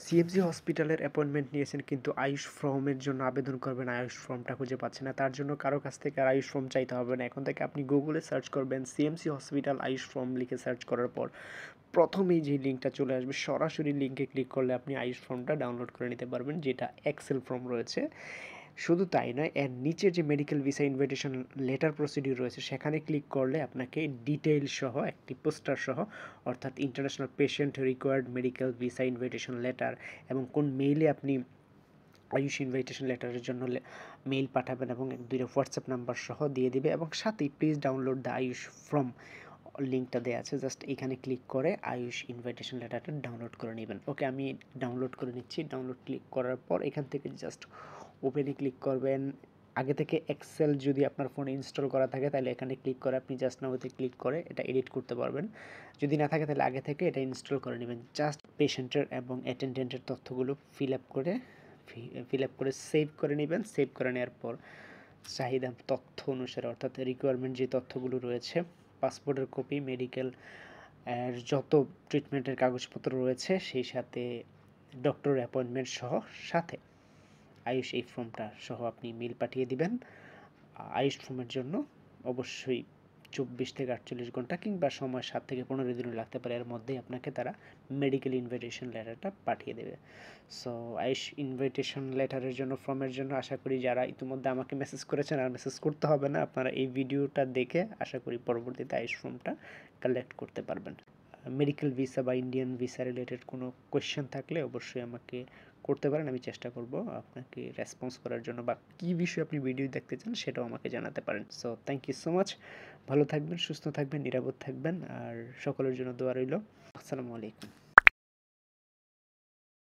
CMC হসপিটালের appointment নিয়েছেন কিন্তু আয়ুষ ফর্মের জন্য আবেদন করবেন, আয়ুষ ফর্মটা খুঁজে পাচ্ছেন না। তার জন্য কারো কাছ থেকে আর আয়ুষ ফর্ম চাইতে হবে না। এখন থেকে আপনি গুগলে সার্চ করবেন সিএমসি হসপিটাল আয়ুষ ফর্ম লিখে সার্চ করার পর প্রথমেই যে লিঙ্কটা চলে আসবে সরাসরি লিঙ্কে ক্লিক করলে আপনি আয়ুষ ফর্মটা ডাউনলোড করে নিতে পারবেন, যেটা এক্সেল ফর্ম রয়েছে। শুধু তাই নয়, এর নিচে যে medical visa invitation letter procedure রয়েছে সেখানে ক্লিক করলে আপনাকে ডিটেইল সহ একটি পোস্টার সহ, অর্থাৎ international patient required medical visa invitation letter এবং কোন মেইলে আপনি আয়ুষ ইনভাইটেশন লেটারের জন্য মেইল পাঠাবেন এবং 2টা হোয়াটসঅ্যাপ নাম্বার সহ দিয়ে দিবে এবং সাথেই please download the Ayush from লিঙ্কটা দেওয়া আছে। জাস্ট এখানে ক্লিক করে আয়ুষ ইনভাইটেশন লেটারটা ডাউনলোড করে নেবেন। ওকে, আমি ডাউনলোড করে নিচ্ছি। ডাউনলোড ক্লিক করার পর এখান থেকে জাস্ট ওপেনে ক্লিক করবেন। আগে থেকে এক্সেল যদি আপনার ফোনে ইনস্টল করা থাকে তাহলে এখানে ক্লিক করে আপনি জাস্ট নাওতে ক্লিক করে এটা এডিট করতে পারবেন। যদি না থাকে তাহলে আগে থেকে এটা ইনস্টল করে নেবেন। জাস্ট পেশেন্টের এবং অ্যাটেন্ডেন্টের তথ্যগুলো ফিল আপ করে সেভ করে নেবেন। সেভ করে নেওয়ার পর চাহিদা তথ্য অনুসারে, অর্থাৎ রিকোয়ারমেন্ট যে তথ্যগুলো রয়েছে, পাসপোর্টের কপি, মেডিকেল এর যত ট্রিটমেন্টের কাগজপত্র রয়েছে, সেই সাথে ডক্টর অ্যাপয়েন্টমেন্ট সহ সাথে আয়ুষ এই ফর্মটা সহ আপনি মেল পাঠিয়ে দিবেন। আয়ুষ ফর্মের জন্য অবশ্যই 24 থেকে 48 ঘন্টা কিংবা সময় 7 থেকে 15 দিনও লাগতে পারে, এর মধ্যেই আপনাকে তারা মেডিকেল ইনভিটেশন লেটারটা পাঠিয়ে দেবে। সো আয়ুষ ইনভিটেশন লেটারের জন্য, ফর্মের জন্য আশা করি যারা ইতিমধ্যে আমাকে মেসেজ করেছেন আর মেসেজ করতে হবে না, আপনারা এই ভিডিওটা দেখে আশা করি পরবর্তীতে আয়ুষ ফর্মটা কালেক্ট করতে পারবেন। মেডিকেল ভিসা বা ইন্ডিয়ান ভিসা রিলেটেড কোনো কোয়েশ্চেন থাকলে অবশ্যই আমাকে করতে পারেন, আমি চেষ্টা করব আপনাকে রেসপন্স করার জন্য, বা কী বিষয়ে আপনি ভিডিও দেখতে চান সেটাও আমাকে জানাতে পারেন। So thank you so much. ভালো থাকবেন, সুস্থ থাকবেন, নিরাপদ থাকবেন, আর সকলের জন্য দোয়া রইল। আসসালামু আলাইকুম।